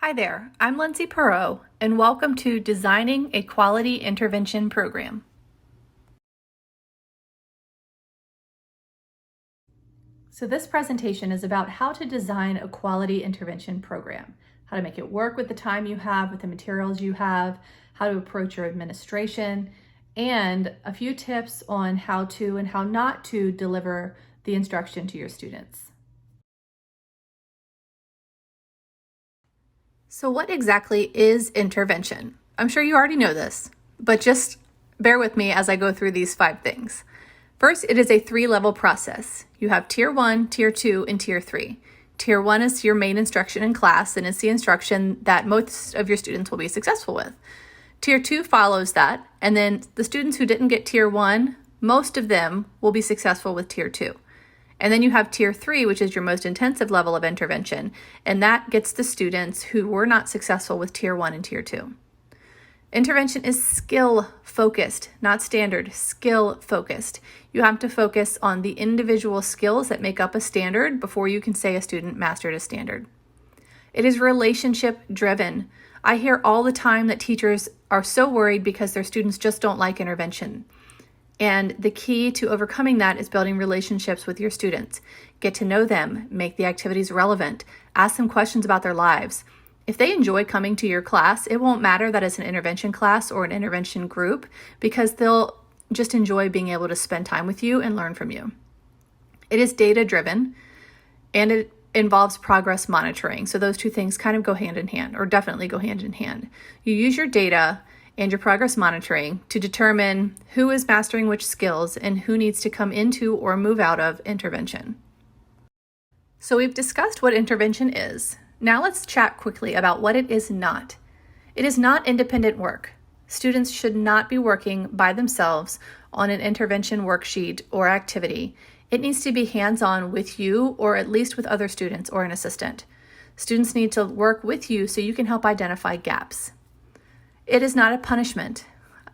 Hi there, I'm Lindsay Perot, and welcome to Designing a Quality Intervention Program. So this presentation is about how to design a quality intervention program, how to make it work with the time you have, with the materials you have, how to approach your administration, and a few tips on how to and how not to deliver the instruction to your students. So what exactly is intervention? I'm sure you already know this, but just bear with me as I go through these 5 things. First, it is a 3-level process. You have Tier 1, Tier 2, and Tier 3. Tier 1 is your main instruction in class, and it's the instruction that most of your students will be successful with. Tier 2 follows that, and then the students who didn't get Tier 1, most of them will be successful with Tier 2. And then you have Tier 3, which is your most intensive level of intervention, and that gets the students who were not successful with Tier 1 and Tier 2. Intervention is skill-focused, not standard, skill-focused. You have to focus on the individual skills that make up a standard before you can say a student mastered a standard. It is relationship-driven. I hear all the time that teachers are so worried because their students just don't like intervention. And the key to overcoming that is building relationships with your students. Get to know them, make the activities relevant, ask them questions about their lives. If they enjoy coming to your class, it won't matter that it's an intervention class or an intervention group because they'll just enjoy being able to spend time with you and learn from you. It is data-driven and it involves progress monitoring. So those 2 things kind of go hand in hand, or definitely go hand in hand. You use your data and your progress monitoring to determine who is mastering which skills and who needs to come into or move out of intervention. So we've discussed what intervention is. Now let's chat quickly about what it is not. It is not independent work. Students should not be working by themselves on an intervention worksheet or activity. It needs to be hands-on with you or at least with other students or an assistant. Students need to work with you so you can help identify gaps. It is not a punishment.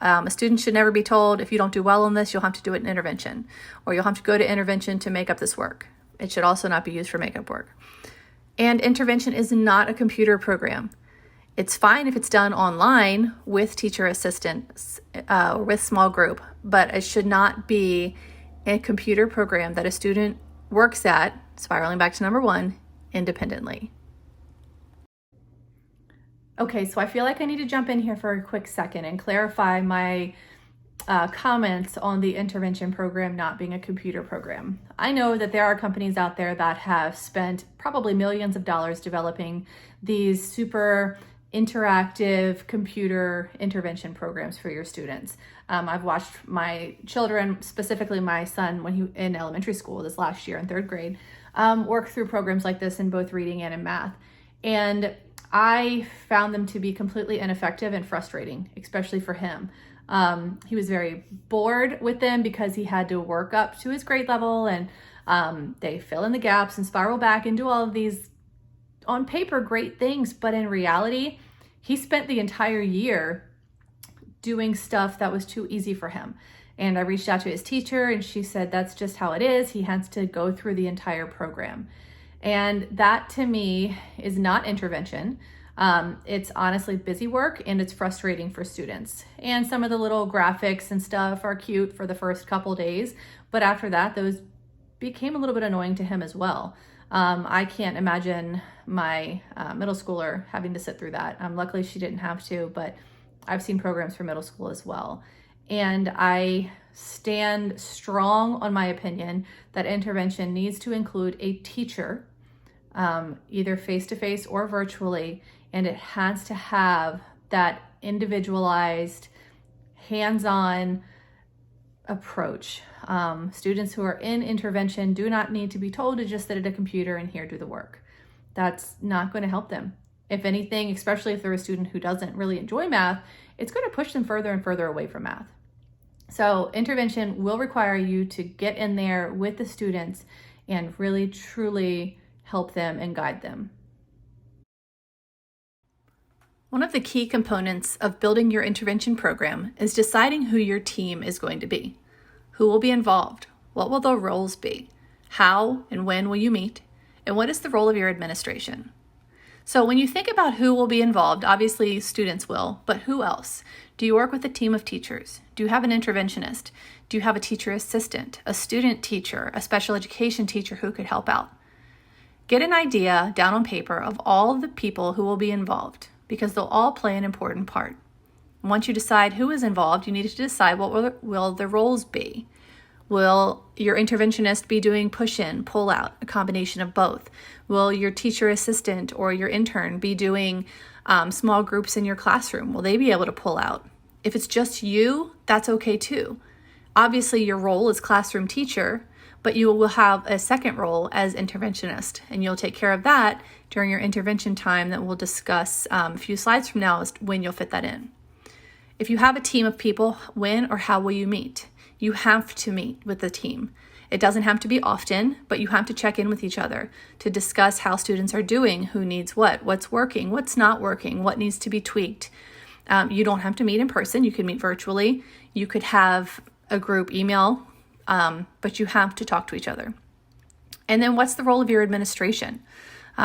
A student should never be told, if you don't do well on this, you'll have to do it in intervention, or you'll have to go to intervention to make up this work. It should also not be used for makeup work. And intervention is not a computer program. It's fine if it's done online with teacher assistants or with small group, but it should not be a computer program that a student works at, spiraling back to number 1, independently. Okay, so I feel like I need to jump in here for a quick second and clarify my comments on the intervention program not being a computer program. I know that there are companies out there that have spent probably millions of dollars developing these super interactive computer intervention programs for your students. I've watched my children, specifically my son when he in elementary school this last year in 3rd grade, work through programs like this in both reading and in math. And I found them to be completely ineffective and frustrating, especially for him. He was very bored with them because he had to work up to his grade level and they fill in the gaps and spiral back and do all of these on paper great things. But in reality, he spent the entire year doing stuff that was too easy for him. And I reached out to his teacher and she said, that's just how it is. He has to go through the entire program. And that to me is not intervention. It's honestly busy work and it's frustrating for students. And some of the little graphics and stuff are cute for the first couple days, but after that, those became a little bit annoying to him as well. I can't imagine my middle schooler having to sit through that. Luckily she didn't have to, but I've seen programs for middle school as well. And I stand strong on my opinion that intervention needs to include a teacher, either face-to-face or virtually, and it has to have that individualized, hands-on approach. Students who are in intervention do not need to be told to just sit at a computer and here do the work. That's not going to help them. If anything, especially if they're a student who doesn't really enjoy math, it's going to push them further and further away from math. So intervention will require you to get in there with the students and really, truly help them and guide them. One of the key components of building your intervention program is deciding who your team is going to be. Who will be involved? What will the roles be? How and when will you meet? And what is the role of your administration? So when you think about who will be involved, obviously students will, but who else? Do you work with a team of teachers? Do you have an interventionist? Do you have a teacher assistant, a student teacher, a special education teacher who could help out? Get an idea down on paper of all of the people who will be involved, because they'll all play an important part. Once you decide who is involved, you need to decide what will the roles be. Will your interventionist be doing push-in, pull-out, a combination of both? Will your teacher assistant or your intern be doing small groups in your classroom? Will they be able to pull out? If it's just you, that's okay too. Obviously, your role is classroom teacher, but you will have a second role as interventionist, and you'll take care of that during your intervention time that we'll discuss a few slides from now as to when you'll fit that in. If you have a team of people, when or how will you meet? You have to meet with the team. It doesn't have to be often, but you have to check in with each other to discuss how students are doing, who needs what's working, what's not working, what needs to be tweaked. You don't have to meet in person. You can meet virtually. You could have a group email, but you have to talk to each other. And then what's the role of your administration?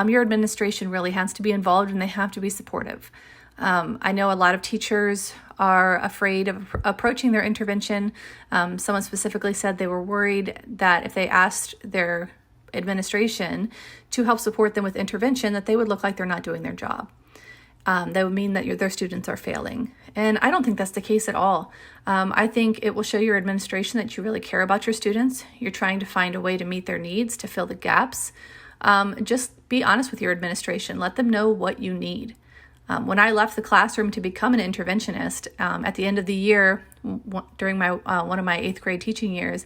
Your administration really has to be involved, and they have to be supportive. I know a lot of teachers are afraid of approaching their intervention. Someone specifically said they were worried that if they asked their administration to help support them with intervention, that they would look like they're not doing their job. That would mean that their students are failing. And I don't think that's the case at all. I think it will show your administration that you really care about your students. You're trying to find a way to meet their needs, to fill the gaps. Just be honest with your administration. Let them know what you need. When I left the classroom to become an interventionist at the end of the year, during my one of my 8th grade teaching years,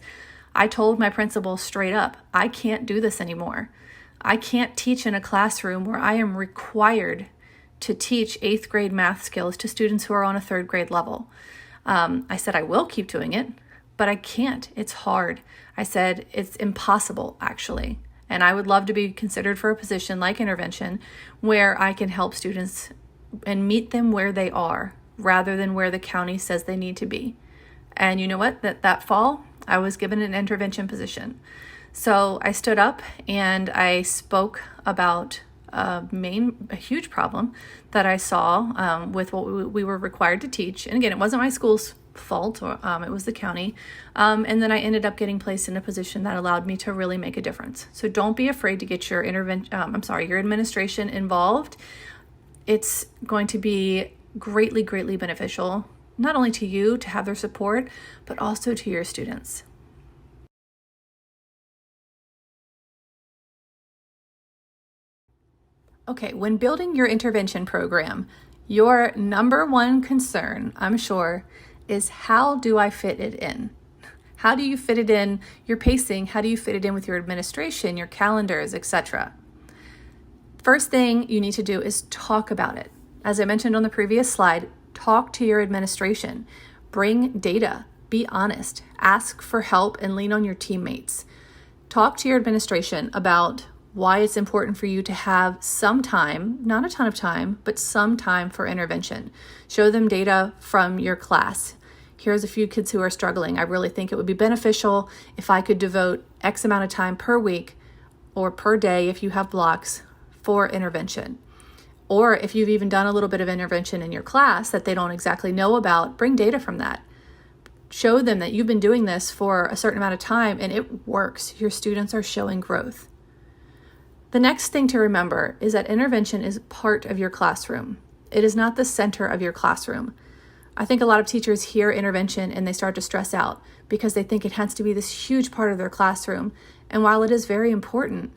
I told my principal straight up, I can't do this anymore. I can't teach in a classroom where I am required to teach 8th grade math skills to students who are on a 3rd grade level. I said I will keep doing it, but I can't. It's hard. I said it's impossible, actually. And I would love to be considered for a position like intervention where I can help students and meet them where they are rather than where the county says they need to be. And you know what? That fall, I was given an intervention position. So I stood up and I spoke about a huge problem that I saw with what we were required to teach. And again, it wasn't my school's fault, or it was the county. And then I ended up getting placed in a position that allowed me to really make a difference. So don't be afraid to get your your administration involved. It's going to be greatly, greatly beneficial, not only to you to have their support, but also to your students. Okay, when building your intervention program, your number one concern, I'm sure, is how do I fit it in? How do you fit it in your pacing? How do you fit it in with your administration, your calendars, etc.? First thing you need to do is talk about it. As I mentioned on the previous slide, talk to your administration. Bring data. Be honest. Ask for help and lean on your teammates. Talk to your administration about why it's important for you to have some time, not a ton of time, but some time for intervention. Show them data from your class. Here's a few kids who are struggling. I really think it would be beneficial if I could devote X amount of time per week or per day if you have blocks for intervention. Or if you've even done a little bit of intervention in your class that they don't exactly know about, bring data from that. Show them that you've been doing this for a certain amount of time and it works. Your students are showing growth. The next thing to remember is that intervention is part of your classroom. It is not the center of your classroom. I think a lot of teachers hear intervention and they start to stress out because they think it has to be this huge part of their classroom. And while it is very important,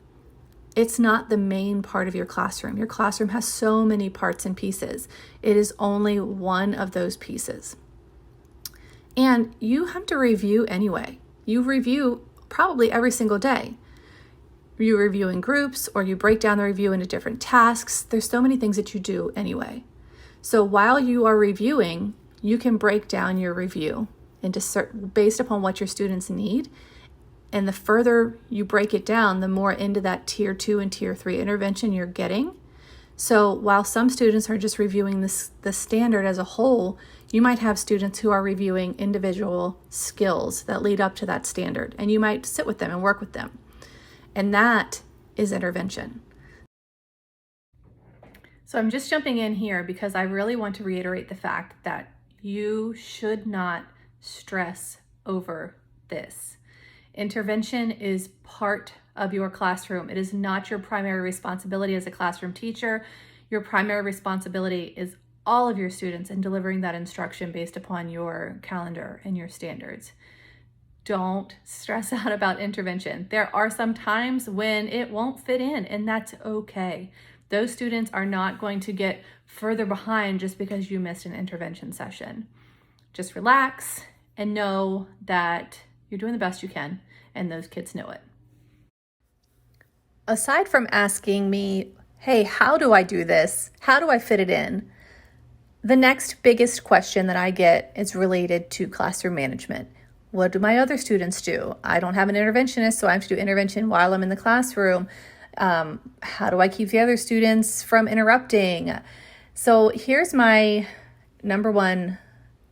it's not the main part of your classroom. Your classroom has so many parts and pieces. It is only one of those pieces. And you have to review anyway. You review probably every single day. You review in groups or you break down the review into different tasks. There's so many things that you do anyway. So while you are reviewing, you can break down your review into based upon what your students need. And the further you break it down, the more into that tier 2 and tier 3 intervention you're getting. So while some students are just reviewing the standard as a whole, you might have students who are reviewing individual skills that lead up to that standard. And you might sit with them and work with them. And that is intervention. So I'm just jumping in here because I really want to reiterate the fact that you should not stress over this. Intervention is part of your classroom. It is not your primary responsibility as a classroom teacher. Your primary responsibility is all of your students and delivering that instruction based upon your calendar and your standards. Don't stress out about intervention. There are some times when it won't fit in, and that's okay. Those students are not going to get further behind just because you missed an intervention session. Just relax and know that you're doing the best you can, and those kids know it. Aside from asking me, hey, how do I do this? How do I fit it in? The next biggest question that I get is related to classroom management. What do my other students do? I don't have an interventionist, so I have to do intervention while I'm in the classroom. How do I keep the other students from interrupting? So here's my number one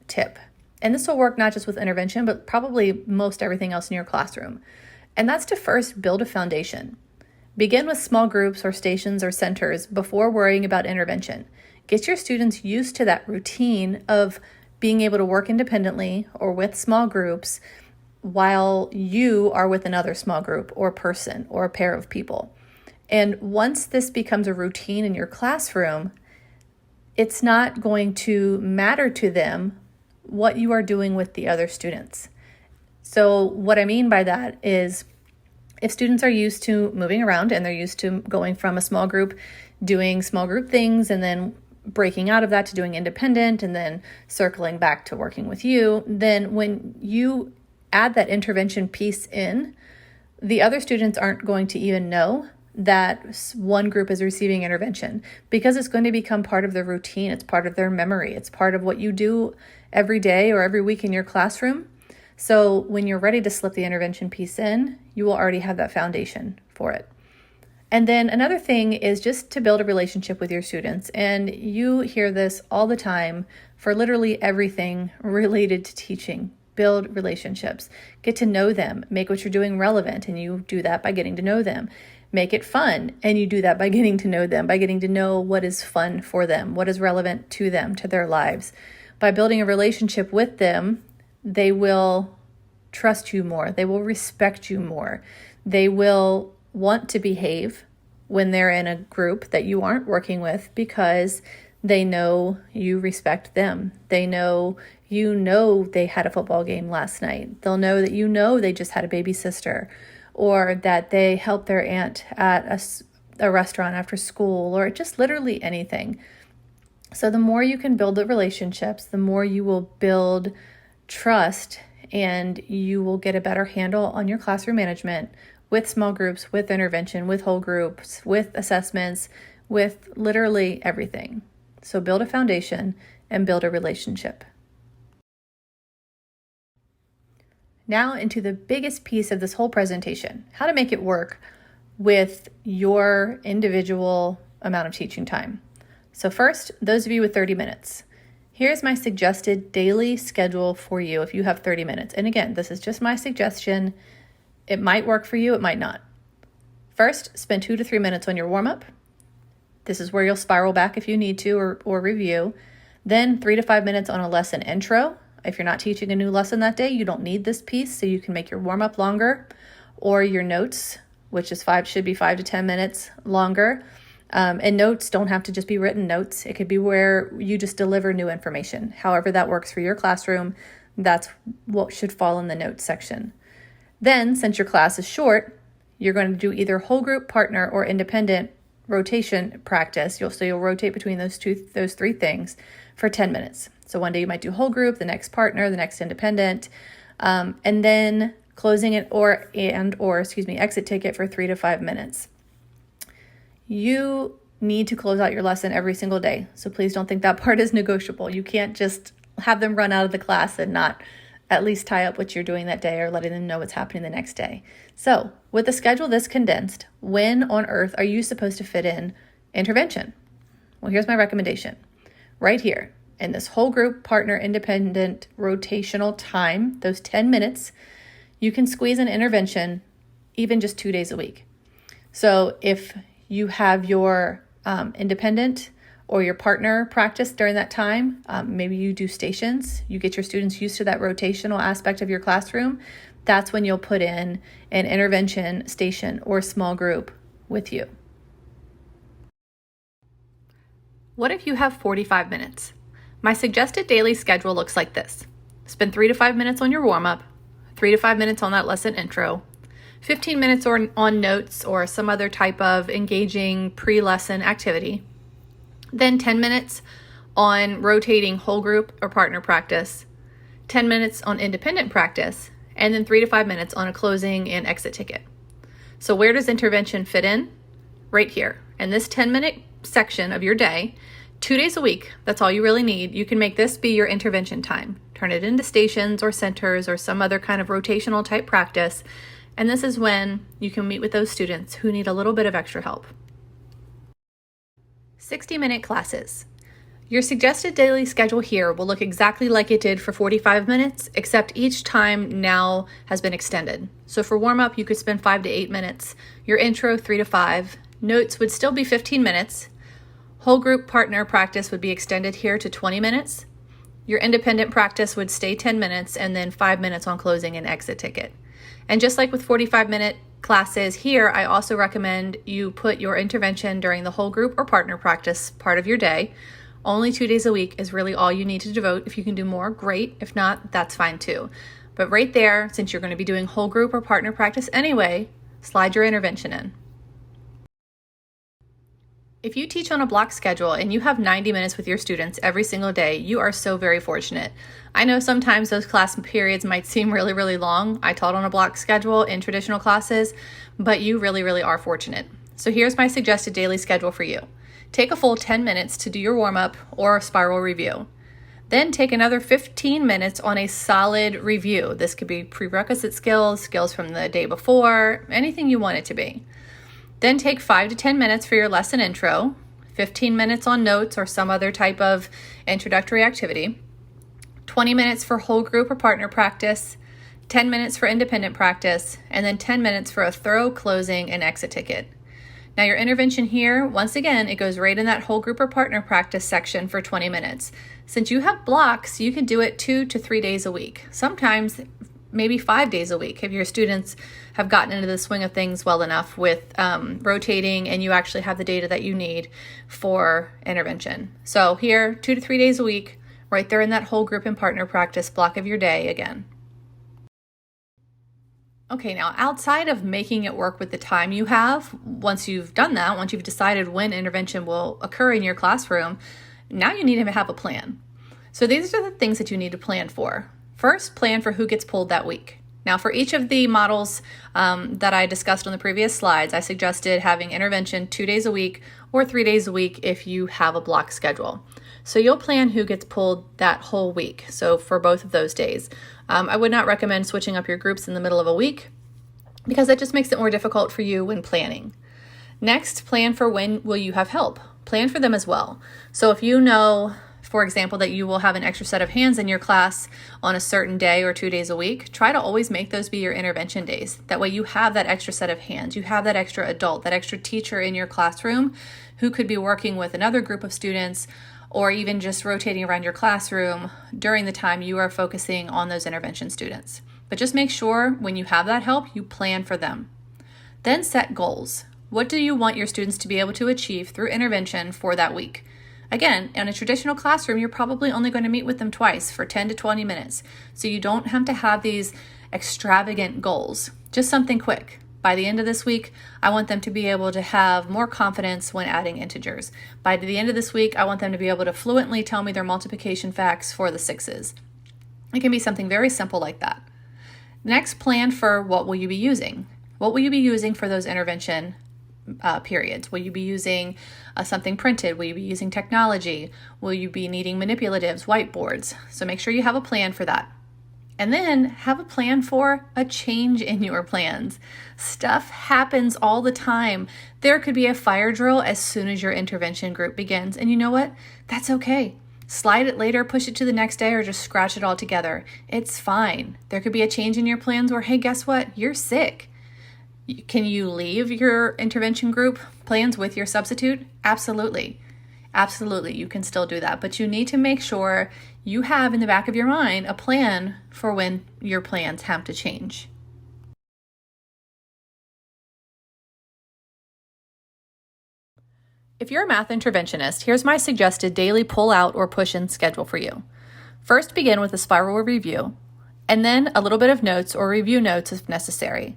tip. And this will work not just with intervention, but probably most everything else in your classroom. And that's to first build a foundation. Begin with small groups or stations or centers before worrying about intervention. Get your students used to that routine of being able to work independently or with small groups while you are with another small group or person or a pair of people. And once this becomes a routine in your classroom, it's not going to matter to them what you are doing with the other students. So what I mean by that is if students are used to moving around and they're used to going from a small group, doing small group things, and then breaking out of that to doing independent and then circling back to working with you, then when you add that intervention piece in, the other students aren't going to even know that one group is receiving intervention because it's going to become part of their routine. It's part of their memory. It's part of what you do every day or every week in your classroom. So when you're ready to slip the intervention piece in, you will already have that foundation for it. And then another thing is just to build a relationship with your students. And you hear this all the time for literally everything related to teaching. Build relationships, get to know them, make what you're doing relevant, and you do that by getting to know them. Make it fun, and you do that by getting to know them, by getting to know what is fun for them, what is relevant to them, to their lives. By building a relationship with them, they will trust you more. They will respect you more. They will want to behave when they're in a group that you aren't working with because they know you respect them. They know you know they had a football game last night. They'll know that you know they just had a baby sister, or that they helped their aunt at a restaurant after school, or just literally anything. So the more you can build the relationships, the more you will build trust, and you will get a better handle on your classroom management with small groups, with intervention, with whole groups, with assessments, with literally everything. So build a foundation and build a relationship. Now into the biggest piece of this whole presentation, how to make it work with your individual amount of teaching time. So first, those of you with 30 minutes. Here's my suggested daily schedule for you if you have 30 minutes. And again, this is just my suggestion. It might work for you, it might not. First, spend 2 to 3 minutes on your warm-up. This is where you'll spiral back if you need to or review. Then 3 to 5 minutes on a lesson intro. If you're not teaching a new lesson that day, you don't need this piece, so you can make your warm-up longer, or your notes, which is should be 5 to 10 minutes longer. And notes don't have to just be written notes. It could be where you just deliver new information. However that works for your classroom, that's what should fall in the notes section. Then, since your class is short, you're going to do either whole group, partner, or independent rotation practice. You'll rotate between those three things for 10 minutes. So one day you might do whole group, the next partner, the next independent, and then closing it or exit ticket for 3 to 5 minutes. You need to close out your lesson every single day. So please don't think that part is negotiable. You can't just have them run out of the class and not at least tie up what you're doing that day or letting them know what's happening the next day. So with the schedule this condensed, when on earth are you supposed to fit in intervention? Well, here's my recommendation. Right here in this whole group, partner, independent, rotational time, those 10 minutes, you can squeeze an intervention even just 2 days a week. So if you have your independent or your partner practice during that time. Maybe you do stations. You get your students used to that rotational aspect of your classroom. That's when you'll put in an intervention station or small group with you. What if you have 45 minutes? My suggested daily schedule looks like this. Spend 3 to 5 minutes on your warm-up, 3 to 5 minutes on that lesson intro, 15 minutes on notes or some other type of engaging pre-lesson activity, then 10 minutes on rotating whole group or partner practice, 10 minutes on independent practice, and then 3 to 5 minutes on a closing and exit ticket. So where does intervention fit in? Right here. In this 10-minute section of your day, 2 days a week, that's all you really need. You can make this be your intervention time. Turn it into stations or centers or some other kind of rotational type practice. And this is when you can meet with those students who need a little bit of extra help. 60-minute classes. Your suggested daily schedule here will look exactly like it did for 45 minutes, except each time now has been extended. So for warm-up, you could spend 5 to 8 minutes. Your intro, 3 to 5. Notes would still be 15 minutes. Whole group partner practice would be extended here to 20 minutes. Your independent practice would stay 10 minutes and then 5 minutes on closing and exit ticket. And just like with 45-minute classes here, I also recommend you put your intervention during the whole group or partner practice part of your day. Only 2 days a week is really all you need to devote. If you can do more, great. If not, that's fine too. But right there, since you're going to be doing whole group or partner practice anyway, slide your intervention in. If you teach on a block schedule and you have 90 minutes with your students every single day, you are so very fortunate. I know sometimes those class periods might seem really, really long. I taught on a block schedule in traditional classes, but you really, really are fortunate. So here's my suggested daily schedule for you. Take a full 10 minutes to do your warm-up or spiral review. Then take another 15 minutes on a solid review. This could be prerequisite skills, skills from the day before, anything you want it to be. Then take 5 to 10 minutes for your lesson intro, 15 minutes on notes or some other type of introductory activity, 20 minutes for whole group or partner practice, 10 minutes for independent practice, and then 10 minutes for a thorough closing and exit ticket. Now your intervention here, once again, it goes right in that whole group or partner practice section for 20 minutes. Since you have blocks, you can do it 2 to 3 days a week. Sometimes maybe 5 days a week if your students have gotten into the swing of things well enough with rotating and you actually have the data that you need for intervention. So here, 2 to 3 days a week, right there in that whole group and partner practice block of your day again. Okay, now outside of making it work with the time you have, once you've done that, once you've decided when intervention will occur in your classroom, now you need to have a plan. So these are the things that you need to plan for. First, plan for who gets pulled that week. Now for each of the models that I discussed on the previous slides, I suggested having intervention 2 days a week or 3 days a week if you have a block schedule. So you'll plan who gets pulled that whole week. So for both of those days. I would not recommend switching up your groups in the middle of a week because that just makes it more difficult for you when planning. Next, plan for when will you have help. Plan for them as well. So if you know, for example, that you will have an extra set of hands in your class on a certain day or 2 days a week, try to always make those be your intervention days. That way you have that extra set of hands, you have that extra adult, that extra teacher in your classroom who could be working with another group of students or even just rotating around your classroom during the time you are focusing on those intervention students. But just make sure when you have that help, you plan for them. Then set goals. What do you want your students to be able to achieve through intervention for that week? Again, in a traditional classroom, you're probably only going to meet with them twice for 10 to 20 minutes. So you don't have to have these extravagant goals, just something quick. By the end of this week, I want them to be able to have more confidence when adding integers. By the end of this week, I want them to be able to fluently tell me their multiplication facts for the sixes. It can be something very simple like that. Next, plan for what will you be using. What will you be using for those intervention periods? Will you be using something printed? Will you be using technology? Will you be needing manipulatives, whiteboards? So make sure you have a plan for that. And then have a plan for a change in your plans. Stuff happens all the time. There could be a fire drill as soon as your intervention group begins. And you know what? That's okay. Slide it later, push it to the next day, or just scratch it all together. It's fine. There could be a change in your plans where, hey, guess what? You're sick. Can you leave your intervention group plans with your substitute? Absolutely. Absolutely, you can still do that, but you need to make sure you have in the back of your mind a plan for when your plans have to change. If you're a math interventionist, here's my suggested daily pull out or push in schedule for you. First, begin with a spiral review, and then a little bit of notes or review notes if necessary.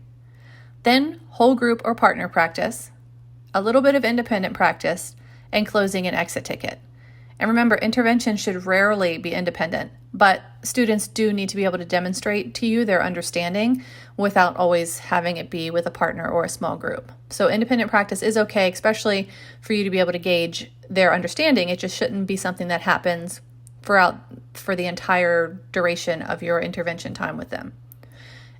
Then, whole group or partner practice, a little bit of independent practice, and closing an exit ticket. And remember, intervention should rarely be independent, but students do need to be able to demonstrate to you their understanding without always having it be with a partner or a small group. So independent practice is okay, especially for you to be able to gauge their understanding. It just shouldn't be something that happens for the entire duration of your intervention time with them.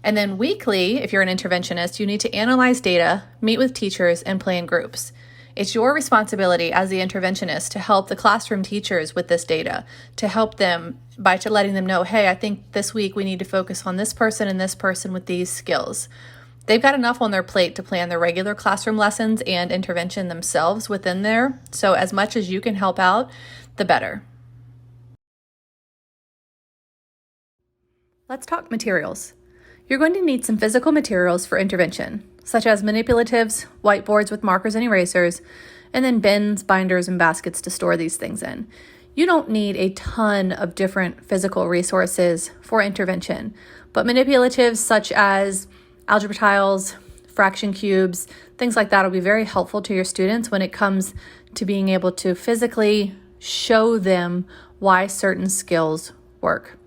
And then weekly, if you're an interventionist, you need to analyze data, meet with teachers, and plan groups. It's your responsibility as the interventionist to help the classroom teachers with this data, to help them by letting them know, hey, I think this week we need to focus on this person and this person with these skills. They've got enough on their plate to plan their regular classroom lessons and intervention themselves within there. So as much as you can help out, the better. Let's talk materials. You're going to need some physical materials for intervention, such as manipulatives, whiteboards with markers and erasers, and then bins, binders, and baskets to store these things in. You don't need a ton of different physical resources for intervention, but manipulatives such as algebra tiles, fraction cubes, things like that will be very helpful to your students when it comes to being able to physically show them why certain skills work.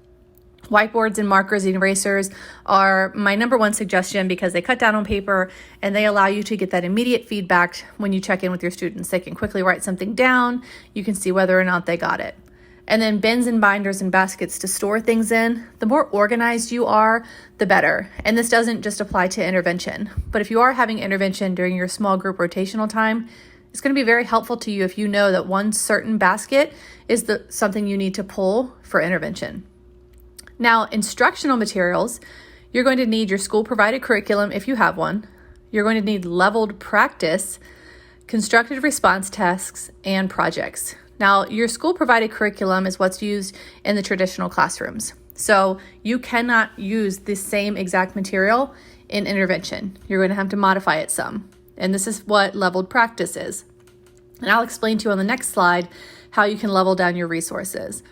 Whiteboards and markers and erasers are my number one suggestion because they cut down on paper and they allow you to get that immediate feedback when you check in with your students. They can quickly write something down. You can see whether or not they got it. And then bins and binders and baskets to store things in. The more organized you are, the better. And this doesn't just apply to intervention, but if you are having intervention during your small group rotational time, it's going to be very helpful to you if you know that one certain basket is something you need to pull for intervention. Now, instructional materials, you're going to need your school-provided curriculum if you have one. You're going to need leveled practice, constructed response tasks, and projects. Now, your school-provided curriculum is what's used in the traditional classrooms. So you cannot use the same exact material in intervention. You're going to have to modify it some. And this is what leveled practice is. And I'll explain to you on the next slide how you can level down your resources.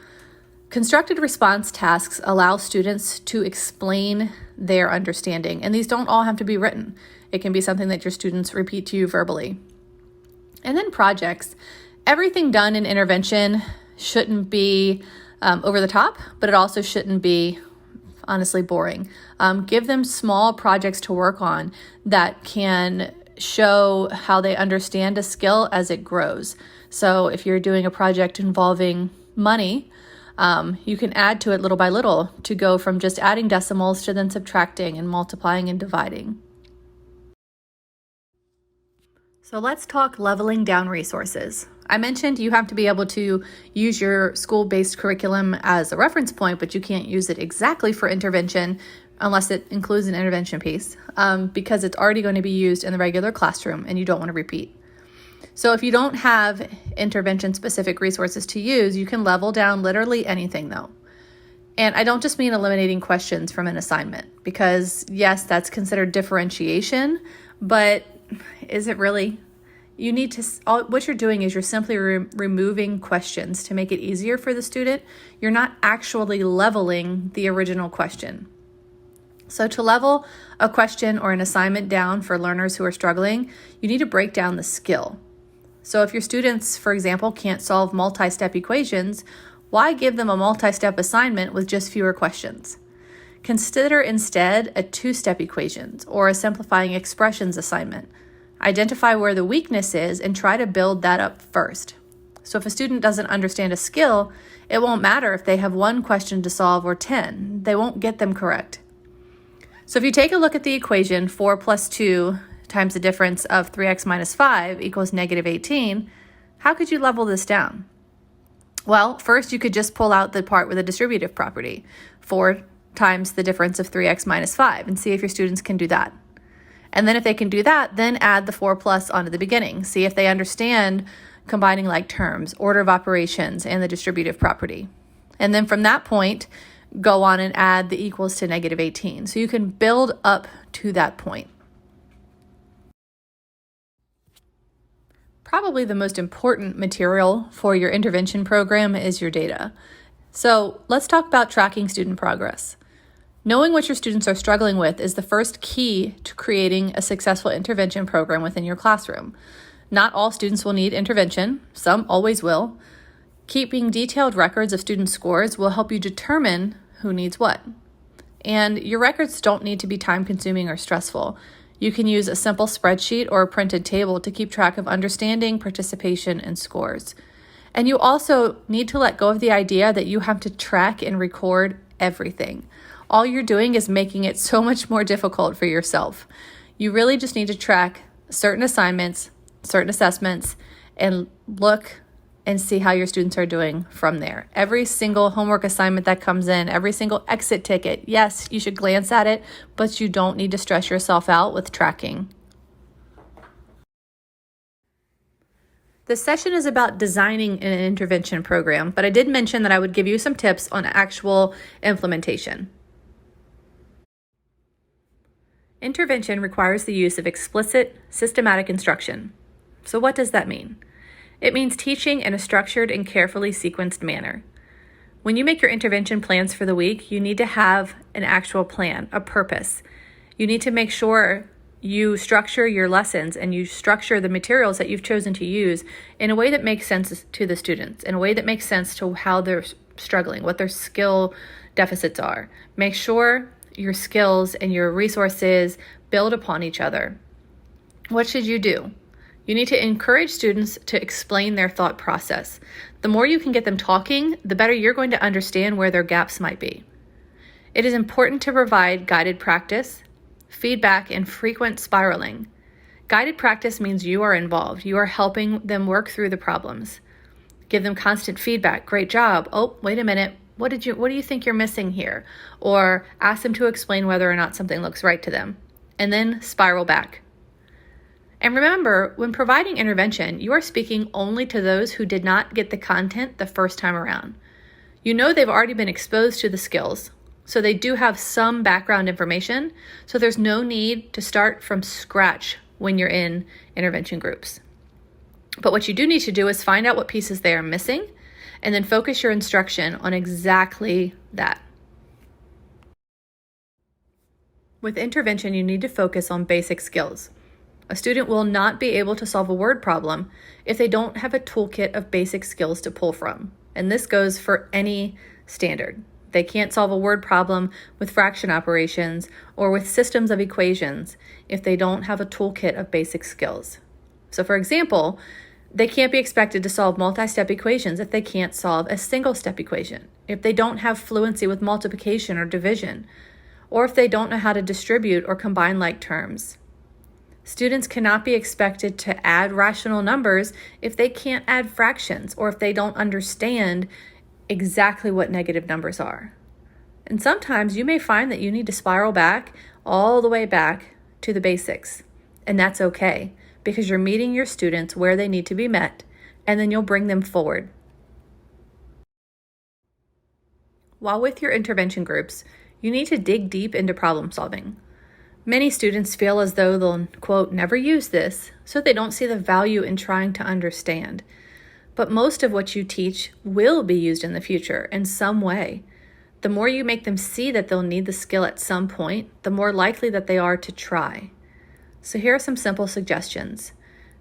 Constructed response tasks allow students to explain their understanding, and these don't all have to be written. It can be something that your students repeat to you verbally. And then projects. Everything done in intervention shouldn't be over the top, but it also shouldn't be honestly boring. Give them small projects to work on that can show how they understand a skill as it grows. So if you're doing a project involving money, you can add to it little by little to go from just adding decimals to then subtracting and multiplying and dividing. So let's talk leveling down resources. I mentioned you have to be able to use your school-based curriculum as a reference point, but you can't use it exactly for intervention unless it includes an intervention piece because it's already going to be used in the regular classroom and you don't want to repeat. So if you don't have intervention-specific resources to use, you can level down literally anything though. And I don't just mean eliminating questions from an assignment because yes, that's considered differentiation, but is it really? You need to, what you're doing is you're simply removing questions to make it easier for the student. You're not actually leveling the original question. So to level a question or an assignment down for learners who are struggling, you need to break down the skill. So if your students, for example, can't solve multi-step equations, why give them a multi-step assignment with just fewer questions? Consider instead a two-step equations or a simplifying expressions assignment. Identify where the weakness is and try to build that up first. So if a student doesn't understand a skill, it won't matter if they have one question to solve or 10. They won't get them correct. So if you take a look at the equation 4 plus 2 times the difference of 3x minus 5 equals negative 18, how could you level this down? Well, first you could just pull out the part with a distributive property, 4 times the difference of 3x minus 5, and see if your students can do that. And then if they can do that, then add the 4 plus onto the beginning. See if they understand combining like terms, order of operations, and the distributive property. And then from that point, go on and add the equals to -18. So you can build up to that point. Probably the most important material for your intervention program is your data. So let's talk about tracking student progress. Knowing what your students are struggling with is the first key to creating a successful intervention program within your classroom. Not all students will need intervention, some always will. Keeping detailed records of student scores will help you determine who needs what. And your records don't need to be time-consuming or stressful. You can use a simple spreadsheet or a printed table to keep track of understanding, participation, and scores. And you also need to let go of the idea that you have to track and record everything. All you're doing is making it so much more difficult for yourself. You really just need to track certain assignments, certain assessments, and look and see how your students are doing from there. Every single homework assignment that comes in, every single exit ticket, yes, you should glance at it, but you don't need to stress yourself out with tracking. This session is about designing an intervention program, but I did mention that I would give you some tips on actual implementation. Intervention requires the use of explicit, systematic instruction. So what does that mean? It means teaching in a structured and carefully sequenced manner. When you make your intervention plans for the week, you need to have an actual plan, a purpose. You need to make sure you structure your lessons and you structure the materials that you've chosen to use in a way that makes sense to the students, in a way that makes sense to how they're struggling, what their skill deficits are. Make sure your skills and your resources build upon each other. What should you do? You need to encourage students to explain their thought process. The more you can get them talking, the better you're going to understand where their gaps might be. It is important to provide guided practice, feedback, and frequent spiraling. Guided practice means you are involved. You are helping them work through the problems. Give them constant feedback. Great job. Oh, wait a minute. What do you think you're missing here? Or ask them to explain whether or not something looks right to them. And then spiral back. And remember, when providing intervention, you are speaking only to those who did not get the content the first time around. You know they've already been exposed to the skills, so they do have some background information, so there's no need to start from scratch when you're in intervention groups. But what you do need to do is find out what pieces they are missing, and then focus your instruction on exactly that. With intervention, you need to focus on basic skills. A student will not be able to solve a word problem if they don't have a toolkit of basic skills to pull from. And this goes for any standard. They can't solve a word problem with fraction operations or with systems of equations if they don't have a toolkit of basic skills. So for example, they can't be expected to solve multi-step equations if they can't solve a single-step equation, if they don't have fluency with multiplication or division, or if they don't know how to distribute or combine like terms. Students cannot be expected to add rational numbers if they can't add fractions or if they don't understand exactly what negative numbers are. And sometimes you may find that you need to spiral back all the way back to the basics. And that's okay, because you're meeting your students where they need to be met, and then you'll bring them forward. While with your intervention groups, you need to dig deep into problem solving. Many students feel as though they'll, quote, never use this, so they don't see the value in trying to understand. But most of what you teach will be used in the future in some way. The more you make them see that they'll need the skill at some point, the more likely that they are to try. So here are some simple suggestions.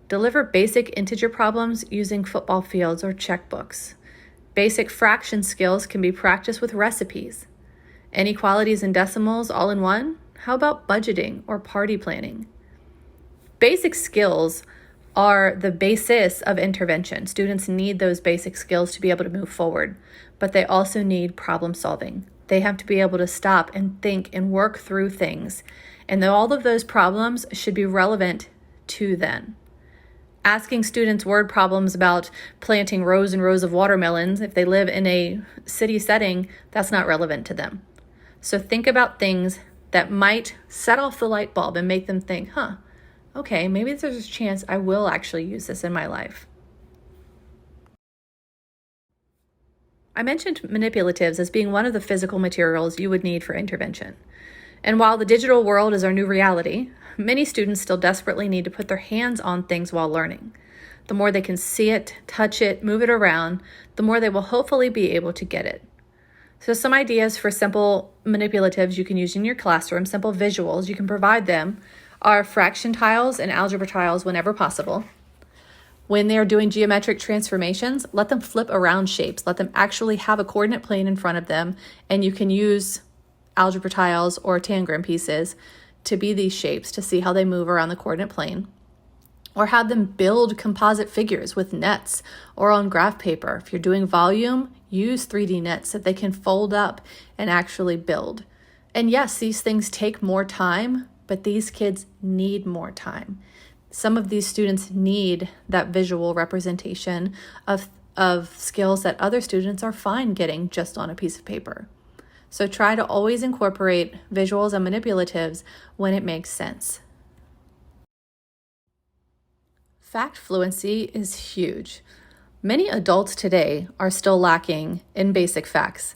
Deliver basic integer problems using football fields or checkbooks. Basic fraction skills can be practiced with recipes. Inequalities and decimals all in one? How about budgeting or party planning? Basic skills are the basis of intervention. Students need those basic skills to be able to move forward, but they also need problem solving. They have to be able to stop and think and work through things, and all of those problems should be relevant to them. Asking students word problems about planting rows and rows of watermelons, if they live in a city setting, that's not relevant to them. So think about things that might set off the light bulb and make them think, okay, maybe there's a chance I will actually use this in my life. I mentioned manipulatives as being one of the physical materials you would need for intervention. And while the digital world is our new reality, many students still desperately need to put their hands on things while learning. The more they can see it, touch it, move it around, the more they will hopefully be able to get it. So some ideas for simple manipulatives you can use in your classroom, simple visuals you can provide them, are fraction tiles and algebra tiles whenever possible. When they're doing geometric transformations, let them flip around shapes. Let them actually have a coordinate plane in front of them, and you can use algebra tiles or tangram pieces to be these shapes to see how they move around the coordinate plane. Or have them build composite figures with nets or on graph paper. If you're doing volume, use 3D nets that they can fold up and actually build. And yes, these things take more time, but these kids need more time. Some of these students need that visual representation of skills that other students are fine getting just on a piece of paper. So try to always incorporate visuals and manipulatives when it makes sense. Fact fluency is huge. Many adults today are still lacking in basic facts.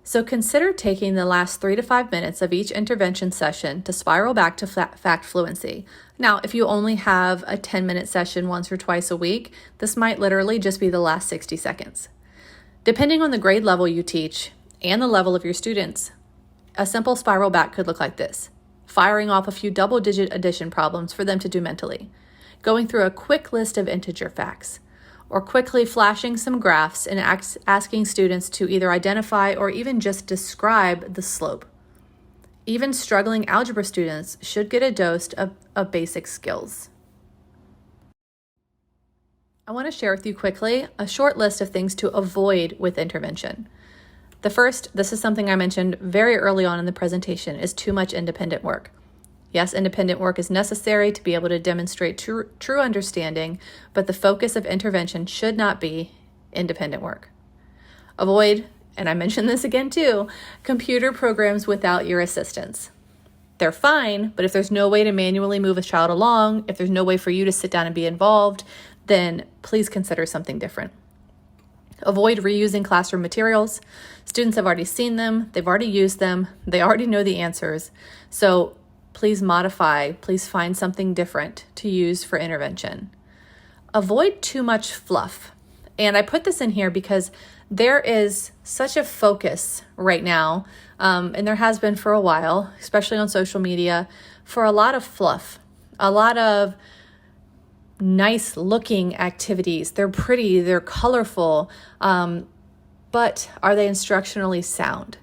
So consider taking the last 3 to 5 minutes of each intervention session to spiral back to fact fluency. Now, if you only have a 10-minute session once or twice a week, this might literally just be the last 60 seconds. Depending on the grade level you teach and the level of your students, a simple spiral back could look like this: firing off a few double-digit addition problems for them to do mentally, going through a quick list of integer facts, or quickly flashing some graphs and asking students to either identify or even just describe the slope. Even struggling algebra students should get a dose of basic skills. I want to share with you quickly a short list of things to avoid with intervention. The first, this is something I mentioned very early on in the presentation, is too much independent work. Yes, independent work is necessary to be able to demonstrate true understanding, but the focus of intervention should not be independent work. Avoid, and I mentioned this again too, computer programs without your assistance. They're fine, but if there's no way to manually move a child along, if there's no way for you to sit down and be involved, then please consider something different. Avoid reusing classroom materials. Students have already seen them, they've already used them, they already know the answers. So please modify, please find something different to use for intervention. Avoid too much fluff. And I put this in here because there is such a focus right now, and there has been for a while, especially on social media, for a lot of fluff, a lot of nice looking activities. They're pretty, they're colorful, but are they instructionally sound?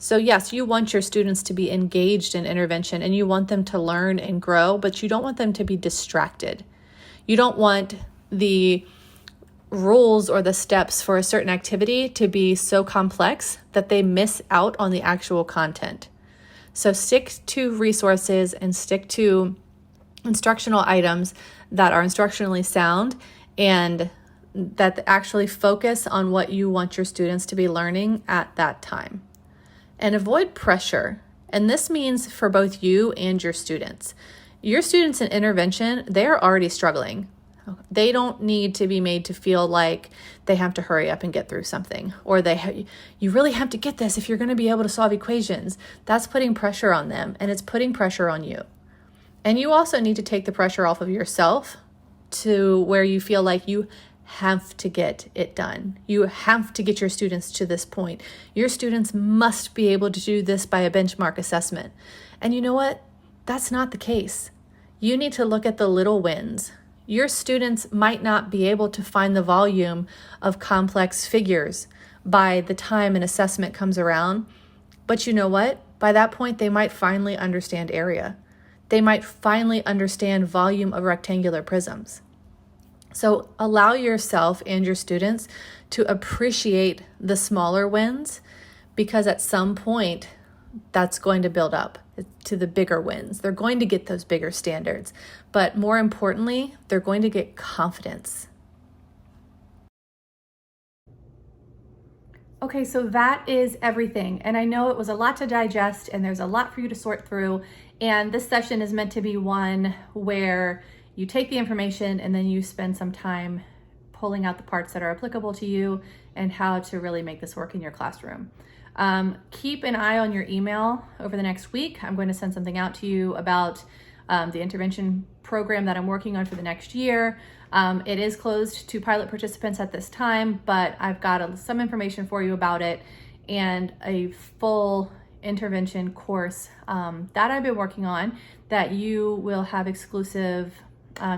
So yes, you want your students to be engaged in intervention and you want them to learn and grow, but you don't want them to be distracted. You don't want the rules or the steps for a certain activity to be so complex that they miss out on the actual content. So stick to resources and stick to instructional items that are instructionally sound and that actually focus on what you want your students to be learning at that time. And avoid pressure. And this means for both you and your students. Your students in intervention, they're already struggling. They don't need to be made to feel like they have to hurry up and get through something, or you really have to get this if you're going to be able to solve equations. That's putting pressure on them, and it's putting pressure on you. And you also need to take the pressure off of yourself to where you feel like you have to get it done. You have to get your students to this point. Your students must be able to do this by a benchmark assessment. And you know what? That's not the case. You need to look at the little wins. Your students might not be able to find the volume of complex figures by the time an assessment comes around. But you know what? By that point, they might finally understand area. They might finally understand volume of rectangular prisms. So allow yourself and your students to appreciate the smaller wins, because at some point that's going to build up to the bigger wins. They're going to get those bigger standards, but more importantly, they're going to get confidence. Okay, so that is everything. And I know it was a lot to digest and there's a lot for you to sort through. And this session is meant to be one where you take the information and then you spend some time pulling out the parts that are applicable to you and how to really make this work in your classroom. Keep an eye on your email over the next week. I'm going to send something out to you about the intervention program that I'm working on for the next year. It is closed to pilot participants at this time, but I've got some information for you about it and a full intervention course that I've been working on that you will have exclusive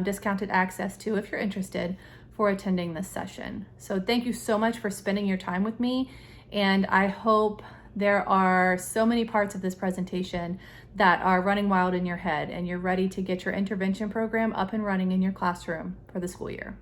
discounted access to if you're interested for attending this session. So thank you so much for spending your time with me, and I hope there are so many parts of this presentation that are running wild in your head and you're ready to get your intervention program up and running in your classroom for the school year.